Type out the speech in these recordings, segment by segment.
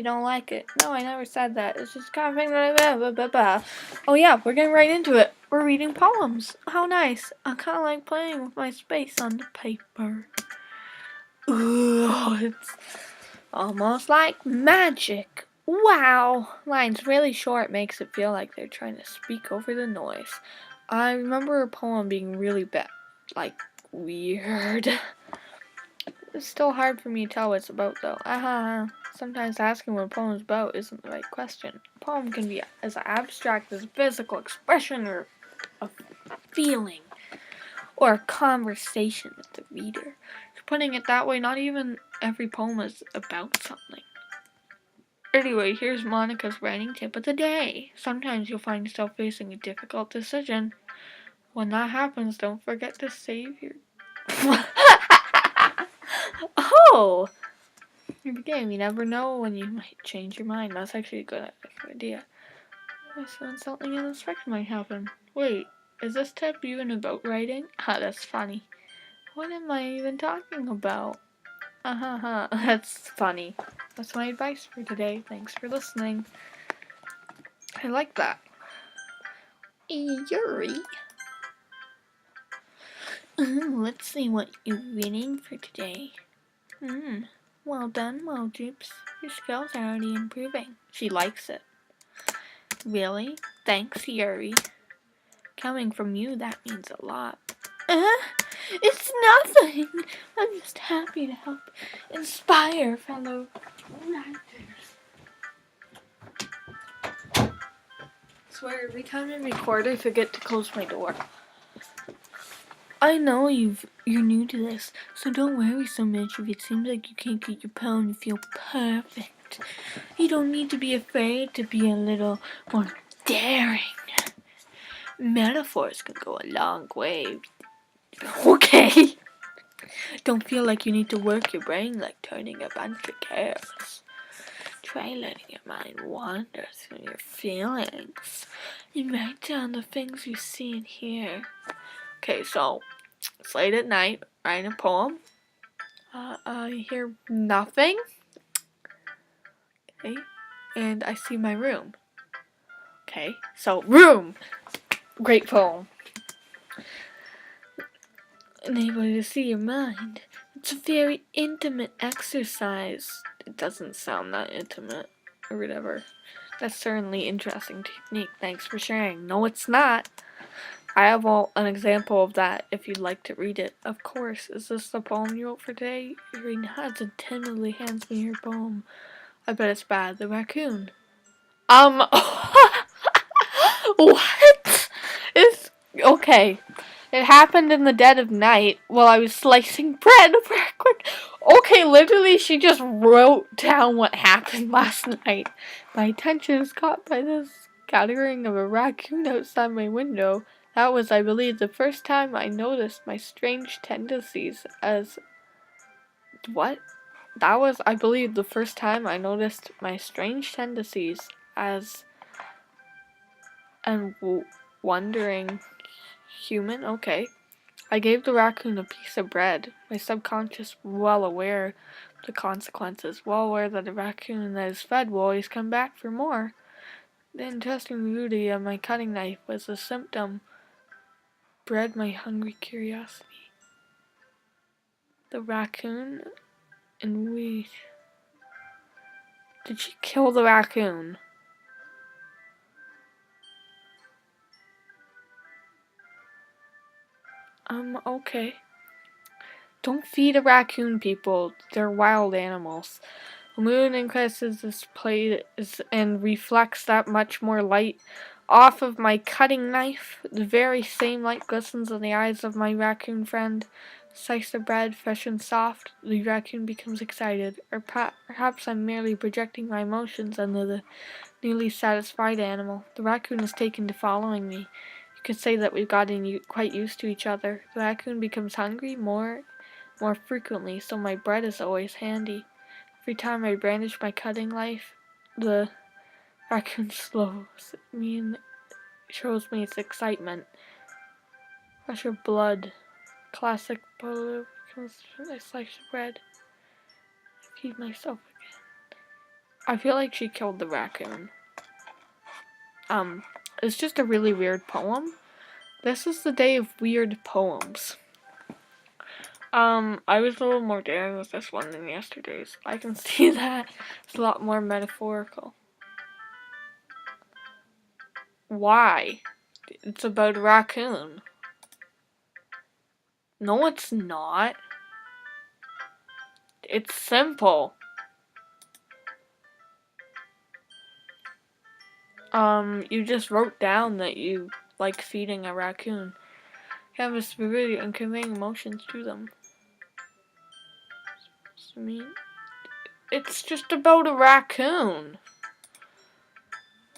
you don't like it. No, I never said that. It's just kind of thing that Oh yeah, we're getting right into it. We're reading poems. How nice. I kind of like playing with my space on the paper. Ooh, it's almost like magic. Wow. Lines really short makes it feel like they're trying to speak over the noise. I remember a poem being really bad, like weird. It's still hard for me to tell what it's about, though. Sometimes asking what a poem is about isn't the right question. A poem can be as abstract as physical expression or a feeling or a conversation with the reader. Putting it that way, not even every poem is about something. Anyway, here's Monica's writing tip of the day. Sometimes you'll find yourself facing a difficult decision. When that happens, don't forget to save your... Oh! In the game, you never know when you might change your mind. That's actually a good idea. I found something unexpected might happen. Wait, is this tip even about writing? That's funny. What am I even talking about? That's funny. That's my advice for today. Thanks for listening. I like that. Yuri. Let's see what you're reading for today. Well done, Dupes. Your skills are already improving. She likes it. Really? Thanks, Yuri. Coming from you, that means a lot. It's nothing. I'm just happy to help inspire fellow writers. I swear, every time I record, I forget to close my door. I know you're new to this, so don't worry so much if it seems like you can't get your poem to feel perfect. You don't need to be afraid to be a little more daring. Metaphors can go a long way. Okay. Don't feel like you need to work your brain like turning a bunch of chaos. Try letting your mind wander through your feelings and write down the things you see and hear. Okay, so it's late at night, writing a poem. I hear nothing. Okay, and I see my room. Okay, so room! Great poem. Unable to see your mind. It's a very intimate exercise. It doesn't sound that intimate, or whatever. That's certainly interesting technique. Thanks for sharing. No, it's not. I have an example of that if you'd like to read it. Of course. Is this the poem you wrote for today? Irene Hudson and timidly hands me your poem. I bet it's bad. The raccoon. What? It's okay. It happened in the dead of night while I was slicing bread very quick. Okay, literally, she just wrote down what happened last night. My attention is caught by the scattering of a raccoon outside my window. That was, I believe, the first time I noticed my strange tendencies as... What? That was, I believe, the first time I noticed my strange tendencies as... and wondering... Human? Okay. I gave the raccoon a piece of bread. My subconscious, well aware of the consequences, well aware that a raccoon that is fed will always come back for more. The interesting beauty of my cutting knife was a symptom bred my hungry curiosity. The raccoon and we... Did she kill the raccoon? Okay. Don't feed a raccoon, people. They're wild animals. The moon increases this plate and reflects that much more light off of my cutting knife. The very same light glistens in the eyes of my raccoon friend. Slice of bread, fresh and soft. The raccoon becomes excited. Or perhaps I'm merely projecting my emotions onto the newly satisfied animal. The raccoon is taken to following me. You could say that we've gotten quite used to each other. The raccoon becomes hungry more frequently, so my bread is always handy. Every time I brandish my cutting knife, the raccoon slows me and shows me its excitement. Rush of blood. Classic photo comes from a slice of bread. I feed myself again. I feel like she killed the raccoon. It's just a really weird poem. This is the day of weird poems. I was a little more daring with this one than yesterday's. I can see that. It's a lot more metaphorical. Why? It's about a raccoon. No, it's not. It's simple. You just wrote down that you like feeding a raccoon. You have a spirit and conveying emotions to them. I mean, it's just about a raccoon.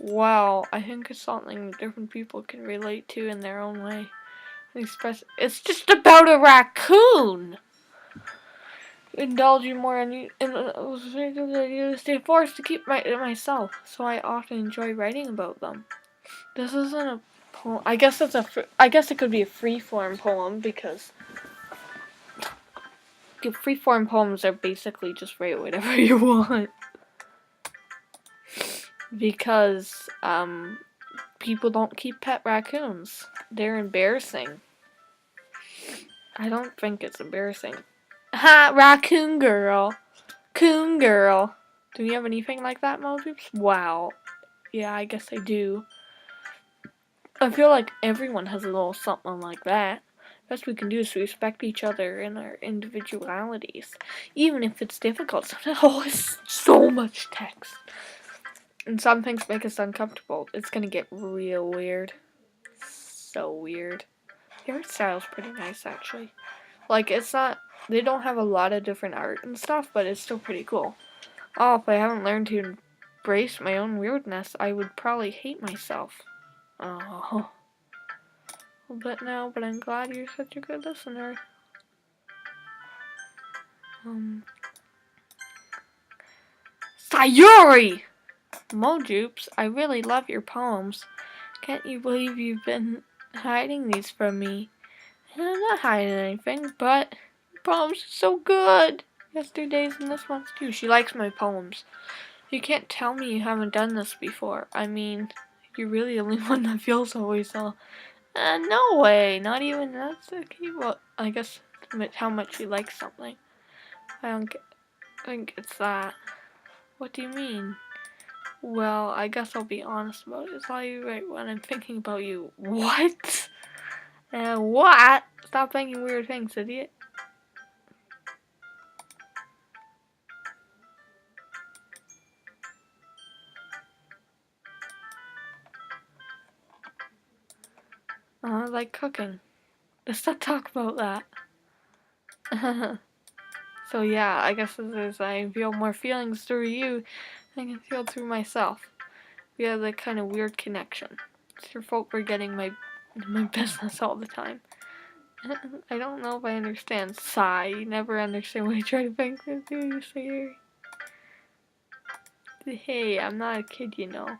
Well, I think it's something different people can relate to in their own way. It's just about a raccoon! Indulging more in the stay forced to keep myself, so I often enjoy writing about them. This isn't a poem. I guess it could be a free-form poem because free-form poems are basically just write whatever you want. Because people don't keep pet raccoons. They're embarrassing. I don't think it's embarrassing. Ha! Raccoon girl. Coon girl. Do you have anything like that, Mojoops? Wow. Yeah, I guess I do. I feel like everyone has a little something like that. Best we can do is respect each other and our individualities. Even if it's difficult. Sometimes, it's so much text. And some things make us uncomfortable. It's gonna get real weird. So weird. The art style's pretty nice, actually. Like, it's not... They don't have a lot of different art and stuff, but it's still pretty cool. Oh, if I haven't learned to embrace my own weirdness, I would probably hate myself. Oh. But I'm glad you're such a good listener. Sayuri! Mojoops, I really love your poems. Can't you believe you've been hiding these from me? And I'm not hiding anything, but your poems are so good. Yesterday's and this one's too. She likes my poems. You can't tell me you haven't done this before. I mean, you're really the only one that feels always so. No way. Not even that's okay. Well, I guess how much you like something. I think it's that. What do you mean? Well, I guess I'll be honest about it. It's all you right when I'm thinking about you. What? What? Stop thinking weird things, idiot. I like cooking. Let's not talk about that. So yeah, I guess as I feel more feelings through you, I can feel through myself. We have that kind of weird connection. It's your fault for getting my business all the time. I don't know if I understand. Sigh. You never understand what I try to think with you, say. Hey, I'm not a kid, you know.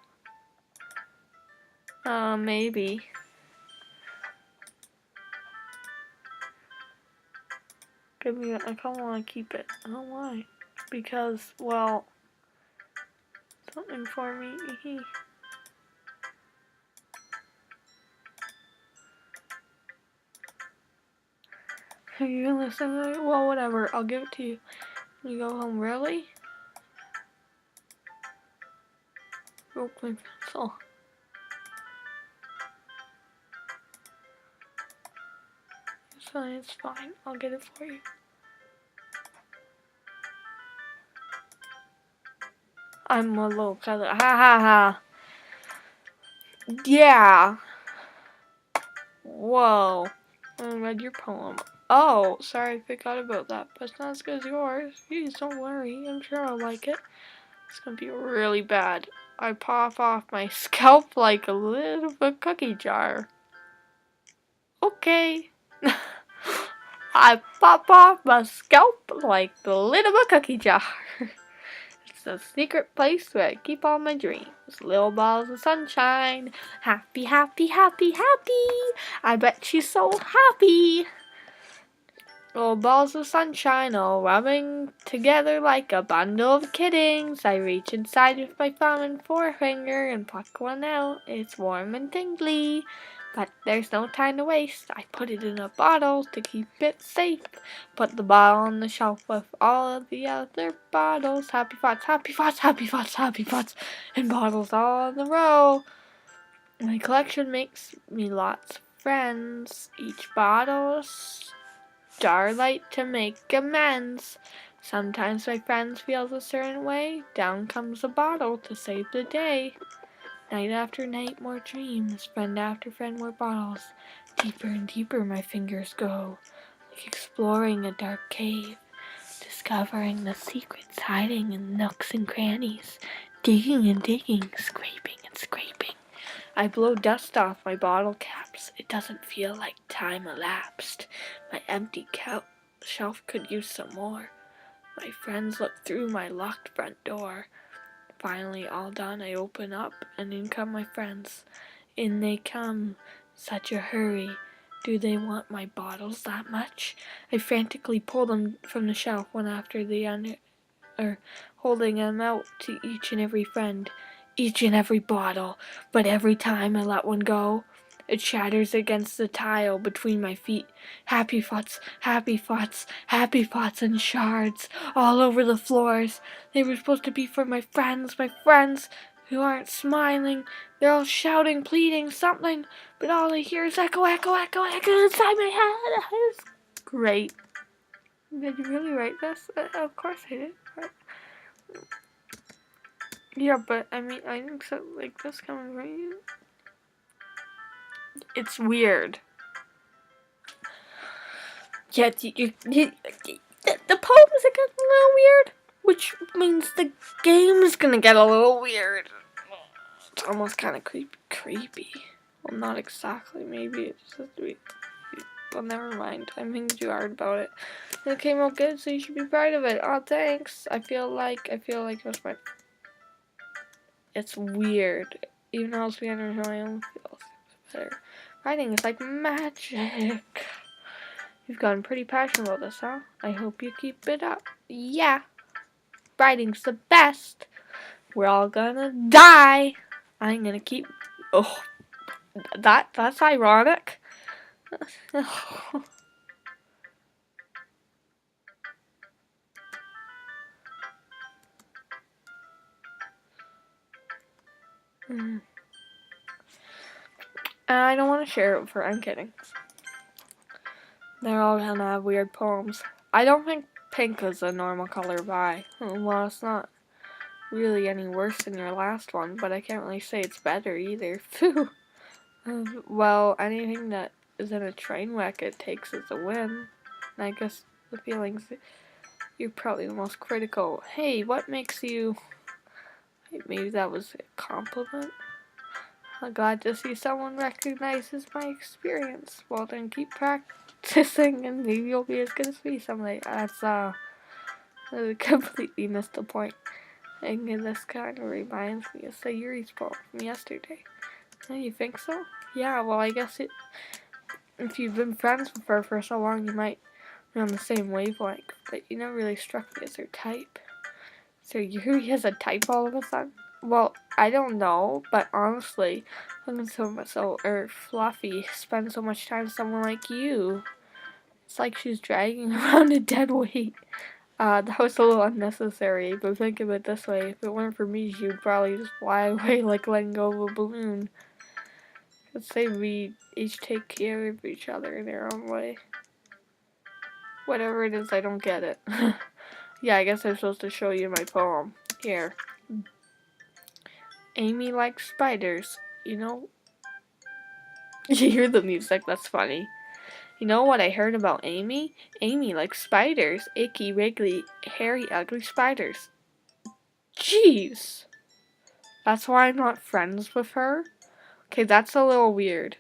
Maybe. I kind of want to keep it. I don't know why. Because, well, something for me. Are you listening? Well, whatever. I'll give it to you. You go home, really? Broke my pencil. It's fine. I'll get it for you. I'm a little color. Ha ha ha. Yeah. Whoa. I read your poem. Oh, sorry, I forgot about that. But it's not as good as yours. Please don't worry. I'm sure I'll like it. It's gonna be really bad. I pop off my scalp like a lid of a cookie jar. Okay. I pop off my scalp like the lid of a cookie jar. It's a secret place where I keep all my dreams. Little balls of sunshine. Happy, happy, happy, happy. I bet she's so happy. Oh, balls of sunshine all rubbing together like a bundle of kittings. I reach inside with my thumb and forefinger and pluck one out. It's warm and tingly, but there's no time to waste. I put it in a bottle to keep it safe. Put the bottle on the shelf with all of the other bottles. Happy thoughts, happy thoughts, happy thoughts, happy thoughts, and bottles all in a row. My collection makes me lots of friends. Each bottle's starlight to make amends. Sometimes my friends feel a certain way. Down comes a bottle to save the day. Night after night, more dreams. Friend after friend, more bottles. Deeper and deeper my fingers go, like exploring a dark cave, discovering the secrets hiding in nooks and crannies. Digging and digging, scraping and scraping. I blow dust off my bottle caps. It doesn't feel like time elapsed. My empty shelf could use some more. My friends look through my locked front door. Finally, all done, I open up, and in come my friends. In they come, such a hurry. Do they want my bottles that much? I frantically pull them from the shelf, one after the other, holding them out to each and every friend, each and every bottle, but every time I let one go, it shatters against the tile between my feet. Happy thoughts, happy thoughts, happy thoughts and shards all over the floors. They were supposed to be for my friends who aren't smiling. They're all shouting, pleading, something, but all I hear is echo, echo, echo, echo inside my head. It's great. Did you really write this? Of course I did. Yeah, but I mean, I think so. Like this coming from you, it's weird. Yeah, the poems are getting a little weird, which means the game's gonna get a little weird. It's almost kind of creepy. Well, not exactly. Maybe it's just weird. Well, never mind. I'm thinking too hard about it. It came out good, so you should be proud of it. Oh, thanks. I feel like it was my. It's weird. Even though it's being my own feels better. Writing is like magic. You've gotten pretty passionate about this, huh? I hope you keep it up. Yeah. Writing's the best. We're all gonna die. I'm gonna keep. Oh, that's ironic. And I don't want to share it with her. I'm kidding. They're all gonna have weird poems. I don't think pink is a normal color by. Well, it's not really any worse than your last one, but I can't really say it's better either. Phew. Well, anything that is in a train wreck it takes as a win. And I guess the feelings you're probably the most critical. Hey, what makes you... Maybe that was a compliment? I'm glad to see someone recognizes my experience. Well then keep practicing and maybe you'll be as good as me someday. That's completely missed the point. And this kind of reminds me of Sayuri's poem from yesterday. Oh, you think so? Yeah, well I guess if you've been friends with her for so long you might be on the same wavelength, but you never really struck me as her type. So Yuri has a type all of a sudden? Well, I don't know, but honestly, looking fluffy, spend so much time with someone like you. It's like she's dragging around a dead weight. That was a little unnecessary, but think of it this way, if it weren't for me, she would probably just fly away like letting go of a balloon. Let's say we each take care of each other in our own way. Whatever it is, I don't get it. Yeah, I guess I'm supposed to show you my poem. Here. Amy likes spiders. You know? You hear the music, that's funny. You know what I heard about Amy? Amy likes spiders. Icky, wriggly, hairy, ugly spiders. Jeez. That's why I'm not friends with her? Okay, that's a little weird.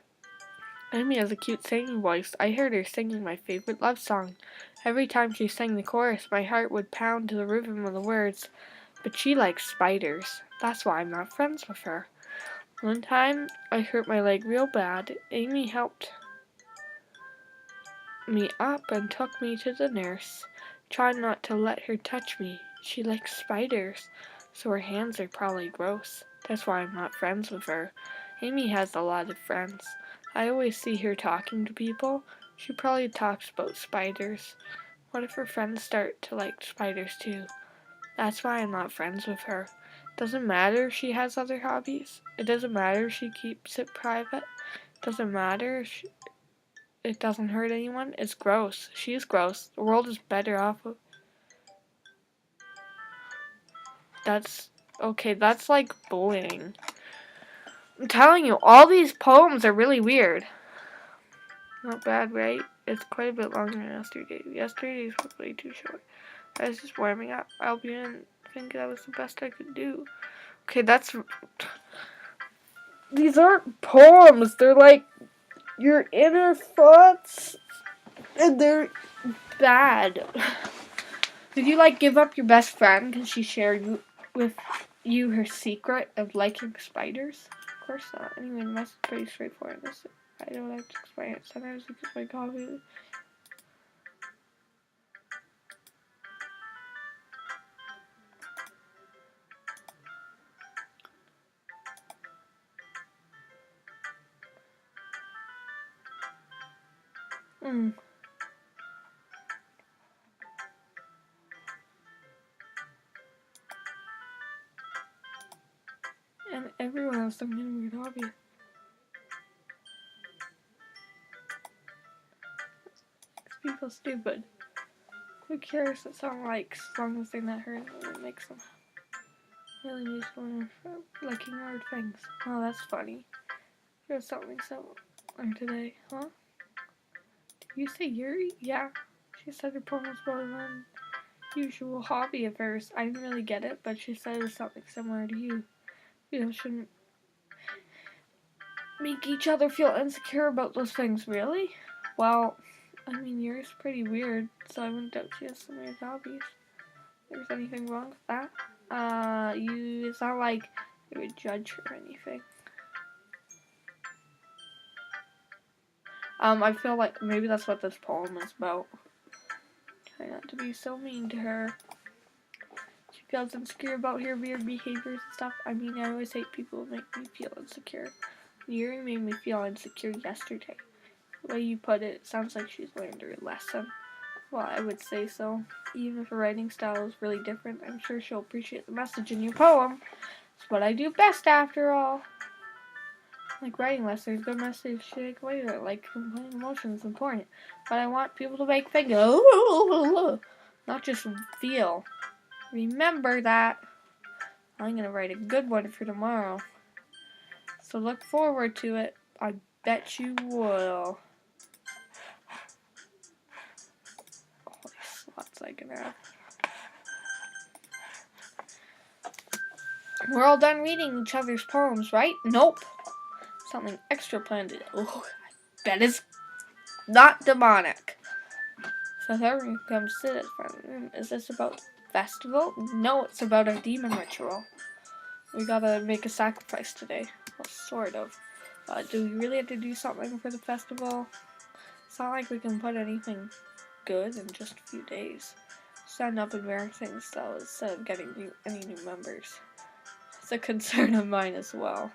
Amy has a cute singing voice. I heard her singing my favorite love song. Every time she sang the chorus, my heart would pound to the rhythm of the words. But she likes spiders. That's why I'm not friends with her. One time, I hurt my leg real bad. Amy helped me up and took me to the nurse. Tried not to let her touch me. She likes spiders, so her hands are probably gross. That's why I'm not friends with her. Amy has a lot of friends. I always see her talking to people. She probably talks about spiders. What if her friends start to like spiders too? That's why I'm not friends with her. Doesn't matter if she has other hobbies. It doesn't matter if she keeps it private. Doesn't matter if it doesn't hurt anyone. It's gross. She's gross. The world is better off of. That's okay. That's like bullying. I'm telling you, all these poems are really weird. Not bad, right? It's quite a bit longer than yesterday. Yesterday's was way too short. I was just warming up. I'll be in. I think that was the best I could do. Okay, that's. These aren't poems. They're like your inner thoughts, and they're bad. Did you like give up your best friend because she shared with you her secret of liking spiders? Of course not. Anyway, the message is pretty straightforward. I don't have to explain it. Sometimes it's just my coffee. Mm. And everyone has some kind of weird hobby. People stupid. Who cares what someone likes as long as they're not hurting them? It makes them really useful for liking weird things. Oh, that's funny. There's something similar today, huh? Did you say Yuri? Yeah. She said her poem was about an unusual hobby of hers. I didn't really get it, but she said it was something similar to you. You shouldn't make each other feel insecure about those things, really? Well, I mean, yours is pretty weird, so I wouldn't doubt she has some weird hobbies. If there's anything wrong with that. It's not like you would judge her or anything. I feel like maybe that's what this poem is about. Try not to be so mean to her. She feels insecure about her weird behaviors and stuff. I mean, I always hate people who make me feel insecure. Yuri made me feel insecure yesterday. The way you put it, it sounds like she's learned her lesson. Well, I would say so. Even if her writing style is really different, I'm sure she'll appreciate the message in your poem. It's what I do best, after all. Like writing lessons, good message, shake away, like conveying emotions is important. But I want people to make things, not just feel. Remember that. I'm gonna write a good one for tomorrow. So look forward to it. I bet you will. Holy sluts I can have. We're all done reading each other's poems, right? Nope. Something extra planned today. Oh, I bet it's not demonic. So everyone come sit at the front room. Is this about festival? No, it's about a demon ritual. We gotta make a sacrifice today. Well, sort of. Do we really have to do something for the festival? It's not like we can put anything good in just a few days. Stand up and wear things though, instead of getting any new members. It's a concern of mine as well.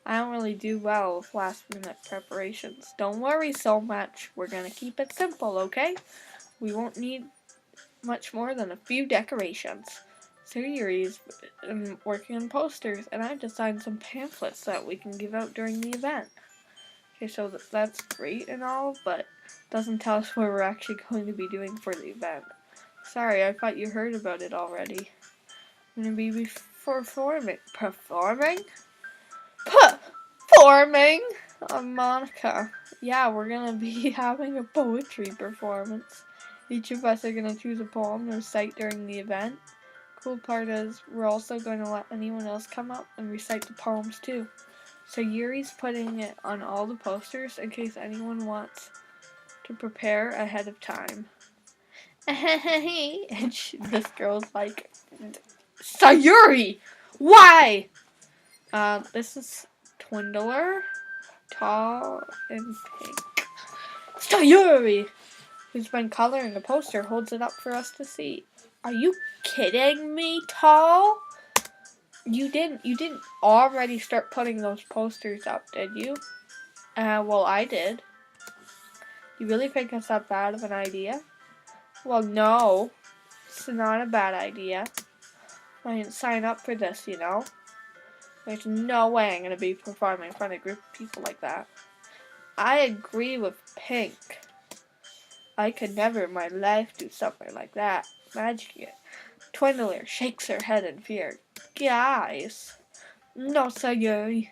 I don't really do well with last minute preparations. Don't worry so much. We're gonna keep it simple, okay? We won't need much more than a few decorations. Yuri's working on posters, and I've designed some pamphlets that we can give out during the event. Okay, so that's great and all, but doesn't tell us what we're actually going to be doing for the event. Sorry, I thought you heard about it already. I'm gonna be performing. Performing? Performing? Monica. Yeah, we're gonna be having a poetry performance. Each of us are gonna choose a poem to recite during the event. Cool part is we're also going to let anyone else come up and recite the poems too. So Yuri's putting it on all the posters in case anyone wants to prepare ahead of time. And this girl's like, Sayuri! Why? This is Twindler. Tall and pink. Sayuri, who's been coloring the poster, holds it up for us to see. Are you kidding me, Tall? You didn't already start putting those posters up, did you? Well, I did. You really think it's that bad of an idea? Well, no. It's not a bad idea. I didn't sign up for this, you know? There's no way I'm gonna be performing in front of a group of people like that. I agree with Pink. I could never in my life do something like that. Imagine it. Twindler shakes her head in fear. Guys. No, Sayuri.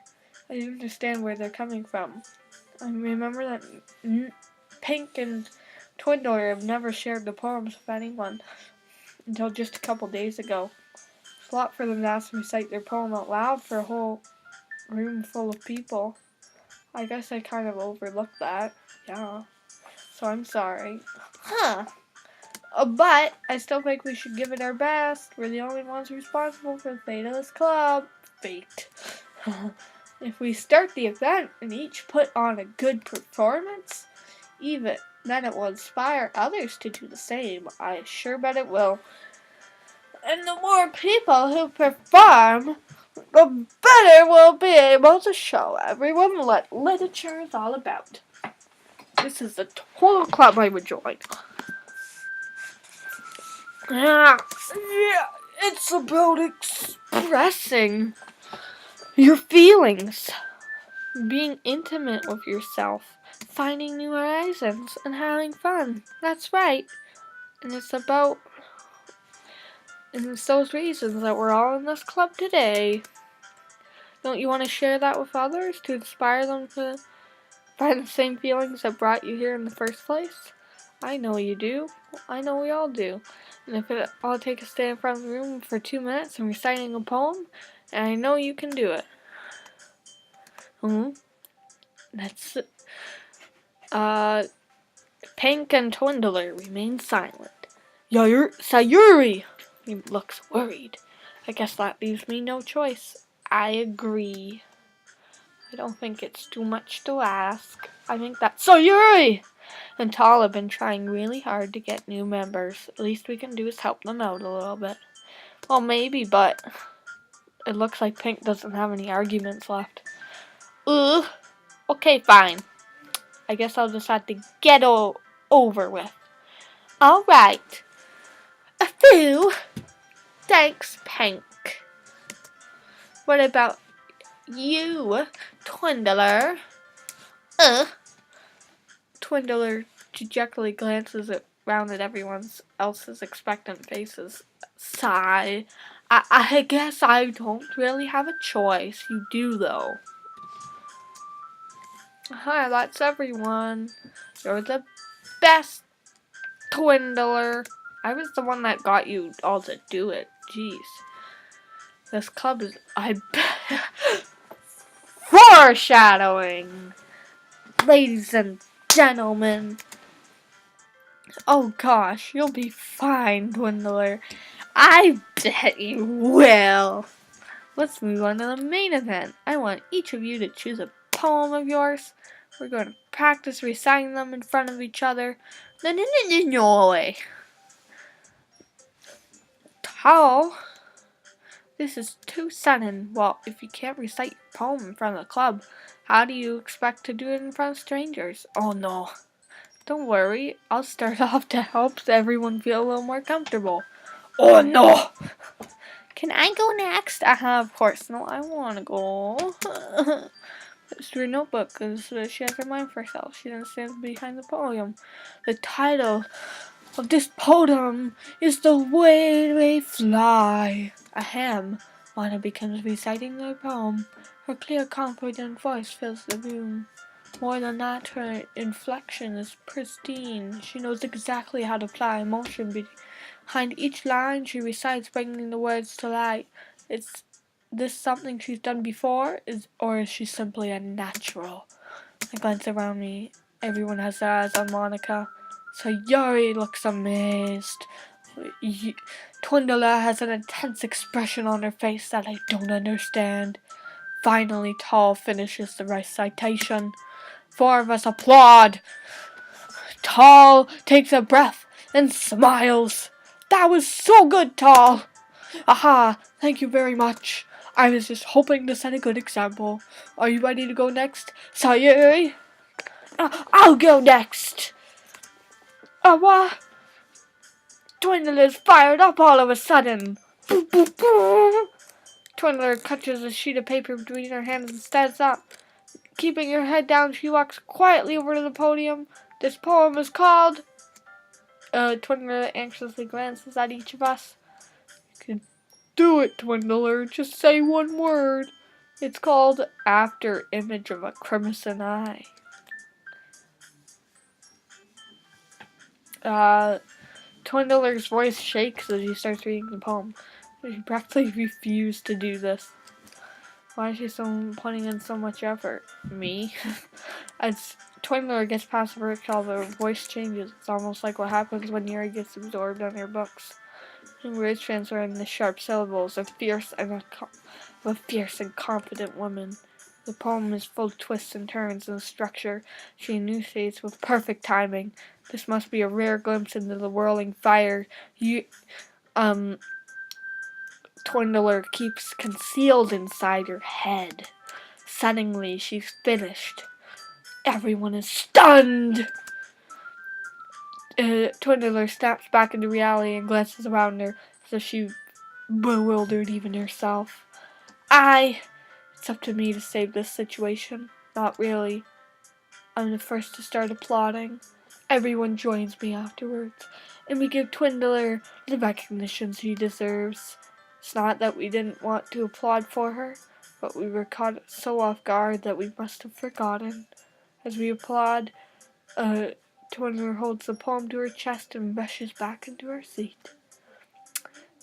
I understand where they're coming from. I remember that Pink and Twindler have never shared the poems with anyone until just a couple days ago. It's a lot for them to ask to recite their poem out loud for a whole room full of people. I guess I kind of overlooked that. Yeah. So I'm sorry. Huh. But I still think we should give it our best. We're the only ones responsible for the fate of this club. Fate. If we start the event and each put on a good performance, then it will inspire others to do the same. I sure bet it will. And the more people who perform, the better we'll be able to show everyone what literature is all about. This is the total club I would join. Yeah, it's about expressing your feelings, being intimate with yourself, finding new horizons, and having fun. That's right. And it's those reasons that we're all in this club today. Don't you want to share that with others to inspire them to find the same feelings that brought you here in the first place? I know you do. I know we all do. And if it all takes to stay in front of the room for 2 minutes and reciting a poem, and I know you can do it. That's Pink and Twindler remain silent. Sayuri! He looks worried. I guess that leaves me no choice. I agree. I don't think it's too much to ask. I think that Sayuri and Tall have been trying really hard to get new members. The least we can do is help them out a little bit. Well, maybe, but it looks like Pink doesn't have any arguments left. Okay, fine. I guess I'll just have to get over with. Alright. A few. Thanks, Pink. What about you, Twindler? Twindler dejectedly glances around at everyone else's expectant faces. Sigh. I guess I don't really have a choice. You do, though. Hi, that's everyone. You're the best, Twindler. I was the one that got you all to do it. Jeez. This club is... Foreshadowing! Ladies and gentlemen. Oh gosh, you'll be fine, Dwindler. I bet you will. Let's move on to the main event. I want each of you to choose a poem of yours. We're going to practice reciting them in front of each other. No. Tall. This is too sudden. Well, if you can't recite your poem in front of the club, how do you expect to do it in front of strangers? Oh no. Don't worry, I'll start off to help everyone feel a little more comfortable. Oh no! Can I go next? Of course. No, I want to go. It's her notebook because she has her mind for herself. She understands behind the poem. The title of this poem is The Way They Fly. Ahem. Lana begins reciting her poem. Her clear, confident voice fills the room. More than that, her inflection is pristine. She knows exactly how to apply emotion behind each line she recites, bringing the words to light. Is this something she's done before, or is she simply a natural? I glance around me. Everyone has their eyes on Monica. Sayuri looks amazed. Twindler has an intense expression on her face that I don't understand. Finally, Tall finishes the recitation. 4 of us applaud. Tall takes a breath and smiles. That was so good, Tall. Aha, thank you very much. I was just hoping to set a good example. Are you ready to go next, Sayuri? I'll go next. What? Twindler is fired up all of a sudden. Twindler catches a sheet of paper between her hands and stands up. Keeping her head down, she walks quietly over to the podium. This poem is called... Twindler anxiously glances at each of us. You can do it, Twindler. Just say one word. It's called After Image of a Crimson Eye. Twindler's voice shakes as he starts reading the poem. She practically refused to do this. Why is she putting in so much effort? Me? As Twindler gets past the first call, her voice changes. It's almost like what happens when Yuri gets absorbed on her books. Her words transfer in the sharp syllables of a fierce and confident woman. The poem is full of twists and turns in the structure. She enunciates with perfect timing. This must be a rare glimpse into the whirling fire Twindler keeps concealed inside her head. Suddenly, she's finished. Everyone is stunned. Twindler snaps back into reality and glances around her as if she bewildered even herself. It's up to me to save this situation. Not really. I'm the first to start applauding. Everyone joins me afterwards, and we give Twindler the recognition she deserves. It's not that we didn't want to applaud for her, but we were caught so off guard that we must have forgotten. As we applaud, Twindler holds the poem to her chest and rushes back into her seat.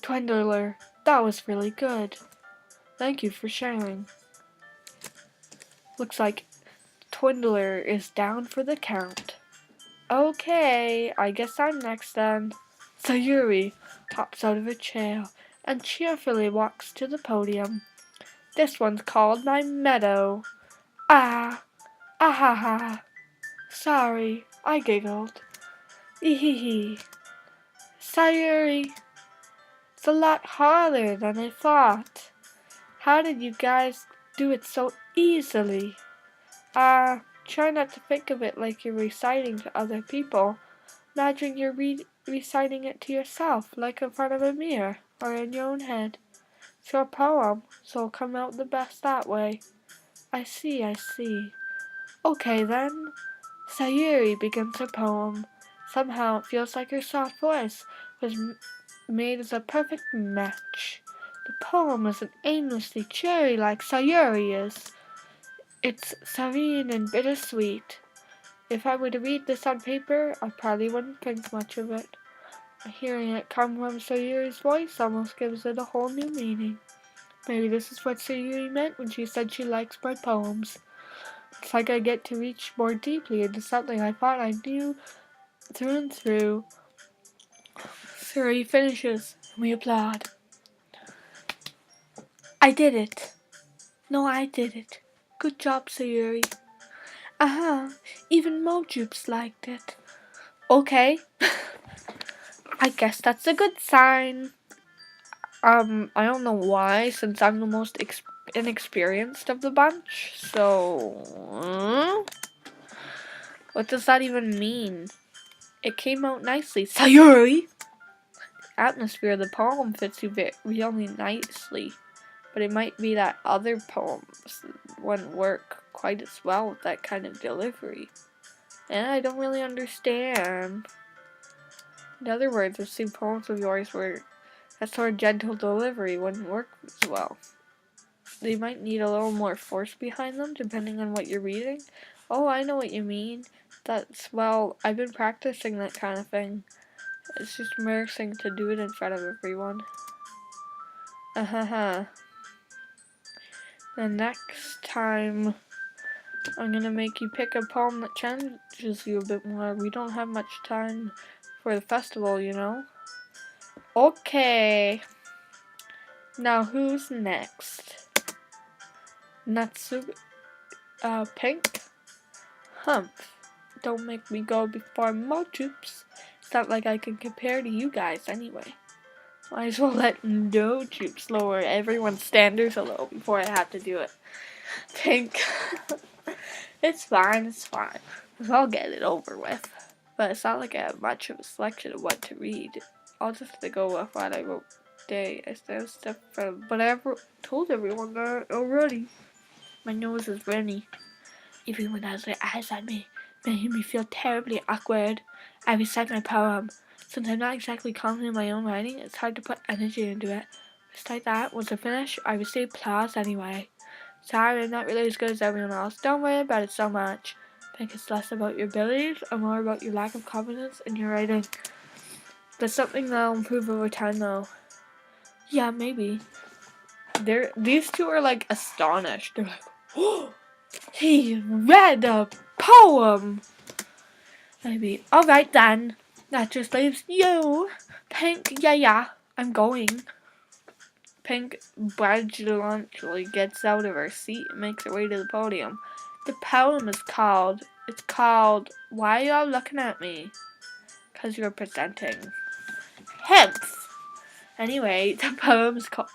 Twindler, that was really good. Thank you for sharing. Looks like Twindler is down for the count. Okay, I guess I'm next then. Sayuri hops out of her chair and cheerfully walks to the podium. This one's called My Meadow. Ah ha ha. Sorry, I giggled. Hee. Sayuri, it's a lot harder than I thought. How did you guys do it so easily? Try not to think of it like you're reciting to other people. Imagine you're reciting it to yourself, like in front of a mirror, or in your own head. It's your poem, so it'll come out the best that way. I see. Okay then. Sayuri begins her poem. Somehow it feels like her soft voice was made as a perfect match. The poem isn't aimlessly cheery like Sayuri is. It's serene and bittersweet. If I were to read this on paper, I probably wouldn't think much of it. Hearing it come from Sayuri's voice almost gives it a whole new meaning. Maybe this is what Sayuri meant when she said she likes my poems. It's like I get to reach more deeply into something I thought I knew through and through. Sayuri finishes, and we applaud. I did it. No, I did it. Good job, Sayuri. Even Mojubes liked it. Okay. I guess that's a good sign. I don't know why, since I'm the most inexperienced of the bunch, so... what does that even mean? It came out nicely. Sayuri! The atmosphere of the poem fits you really nicely, but it might be that other poems wouldn't work quite as well with that kind of delivery. And I don't really understand. In other words, I've seen poems of yours where that sort of gentle delivery wouldn't work as well. They might need a little more force behind them, depending on what you're reading. Oh, I know what you mean. I've been practicing that kind of thing. It's just embarrassing to do it in front of everyone. The next time, I'm gonna make you pick a poem that challenges you a bit more. We don't have much time for the festival, you know? Okay. Now who's next? Natsu, Pink? Humph. Don't make me go before more troops. It's not like I can compare to you guys anyway. Might as well let no troops lower everyone's standards a little before I have to do it. Pink. It's fine, it's fine. I'll get it over with. But it's not like I have much of a selection of what to read. I'll just have to go with what I wrote today. I still stuff from, but I told everyone that already. My nose is runny. Everyone has their eyes on me, making me feel terribly awkward. I recite my poem. Since I'm not exactly confident in my own writing, it's hard to put energy into it. Despite that, once I finish, I receive applause anyway. Sorry, I'm not really as good as everyone else. Don't worry about it so much. I think it's less about your abilities and more about your lack of confidence in your writing. That's something that'll improve over time, though. Yeah, maybe. These two are like astonished. They're like, oh, he read a poem. Maybe. Alright then. That just leaves you. Pink, yeah, I'm going. Pink begrudgingly gets out of her seat and makes her way to the podium. The poem is called, Why Are Y'all Looking at Me? 'Cause you're presenting. Hemph! Anyway, the poem is called,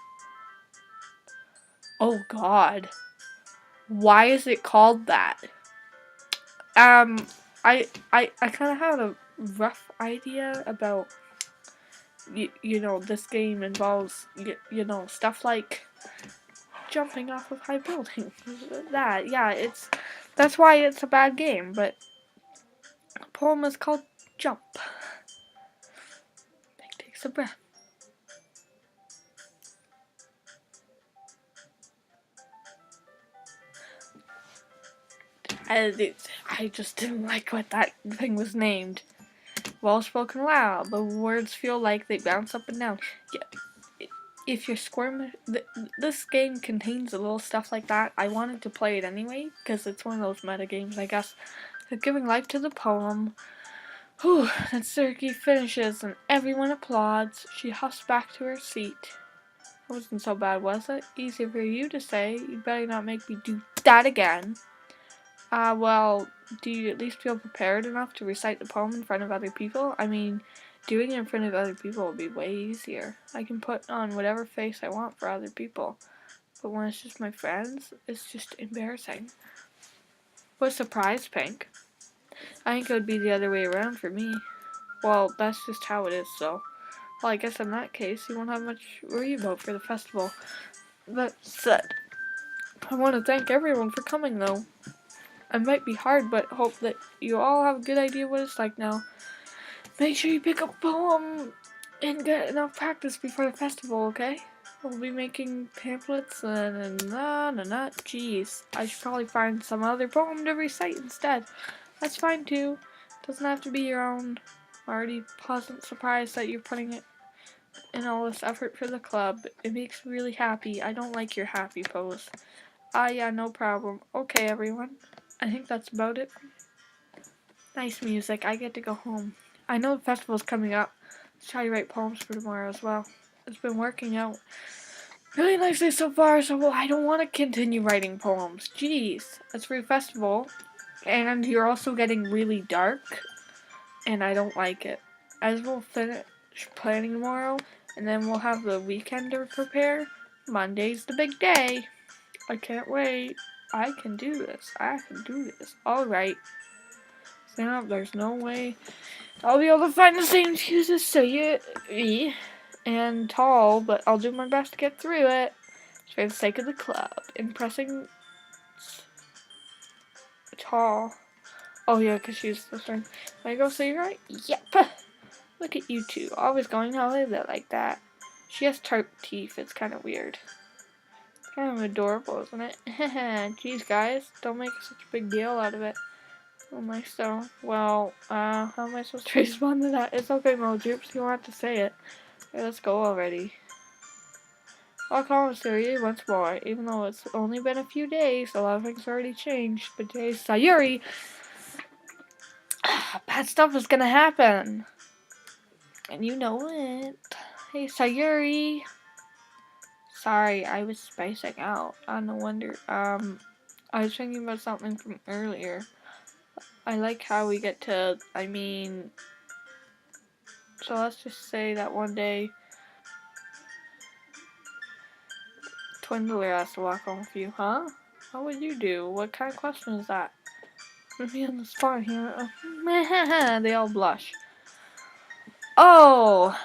oh god. Why is it called that? I kind of had a rough idea about, this game involves, stuff like jumping off of high buildings. That's why it's a bad game, but the poem is called Jump. Pink takes a breath. I just didn't like what that thing was named. Well spoken loud. The words feel like they bounce up and down. Yeah, if you're squirming, this game contains a little stuff like that. I wanted to play it anyway because it's one of those meta games, I guess. They're giving life to the poem. Whew, then Dookii finishes and everyone applauds. She huffs back to her seat. It wasn't so bad, was it? Easy for you to say. You better not make me do that again. Well, do you at least feel prepared enough to recite the poem in front of other people? I mean, doing it in front of other people would be way easier. I can put on whatever face I want for other people. But when it's just my friends, it's just embarrassing. What surprise, Pink? I think it would be the other way around for me. Well, that's just how it is, so. Well, I guess in that case, you won't have much to worry about for the festival. That said, I want to thank everyone for coming, though. It might be hard, but hope that you all have a good idea what it's like now. Make sure you pick up a poem and get enough practice before the festival, okay? We'll be making pamphlets and jeez. I should probably find some other poem to recite instead. That's fine too. Doesn't have to be your own. I'm already pleasant surprised that you're putting it in all this effort for the club. It makes me really happy. I don't like your happy pose. Yeah, no problem. Okay, everyone. I think that's about it. Nice music. I get to go home. I know the festival's coming up. Let's try to write poems for tomorrow as well. It's been working out really nicely so far, so I don't want to continue writing poems. Jeez. It's for the festival. And you're also getting really dark. And I don't like it. As we'll finish planning tomorrow, and then we'll have the weekend to prepare. Monday's the big day. I can't wait. I can do this. Alright. Now, there's no way I'll be able to find the same excuses so you and tall, but I'll do my best to get through it. For the sake of the club. Impressing tall. Oh yeah, because she's the friend. Can I go say you're right? Yep. Look at you two, always going a little bit like that. She has sharp teeth, it's kind of weird. It's kind of adorable, isn't it? Jeez, guys, don't make such a big deal out of it. Oh my so. Well, how am I supposed to respond to that? It's okay, Mojoops, you want to say it. Okay, let's go already. I'll call Sayuri once more, even though it's only been a few days, a lot of things already changed. But today's Sayuri! Bad stuff is gonna happen! And you know it. Hey, Sayuri. Sorry, I was spacing out. No wonder. I was thinking about something from earlier. I like how we get to, so let's just say that one day Twindler has to walk home with you, huh? What would you do? What kind of question is that? Put me on the spot here. They all blush. Oh!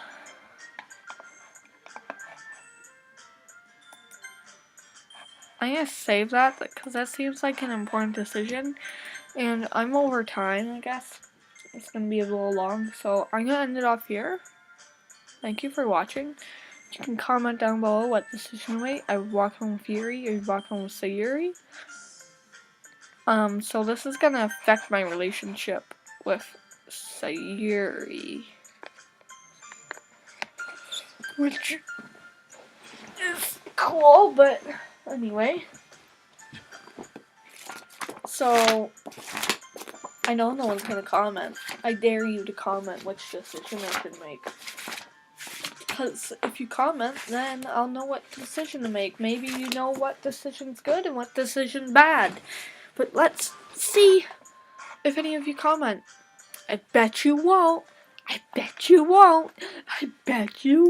I'm gonna save that because that seems like an important decision. And I'm over time, I guess. It's gonna be a little long, so I'm gonna end it off here. Thank you for watching. You can comment down below what decision you made. I would walk home with Yuri, or you walk home with Sayuri. So this is gonna affect my relationship with Sayuri. Which is cool, but anyway. So, I know no one's gonna comment. I dare you to comment which decision I should make. Because if you comment, then I'll know what decision to make. Maybe you know what decision's good and what decision's bad. But let's see if any of you comment. I bet you won't. I bet you won't. I bet you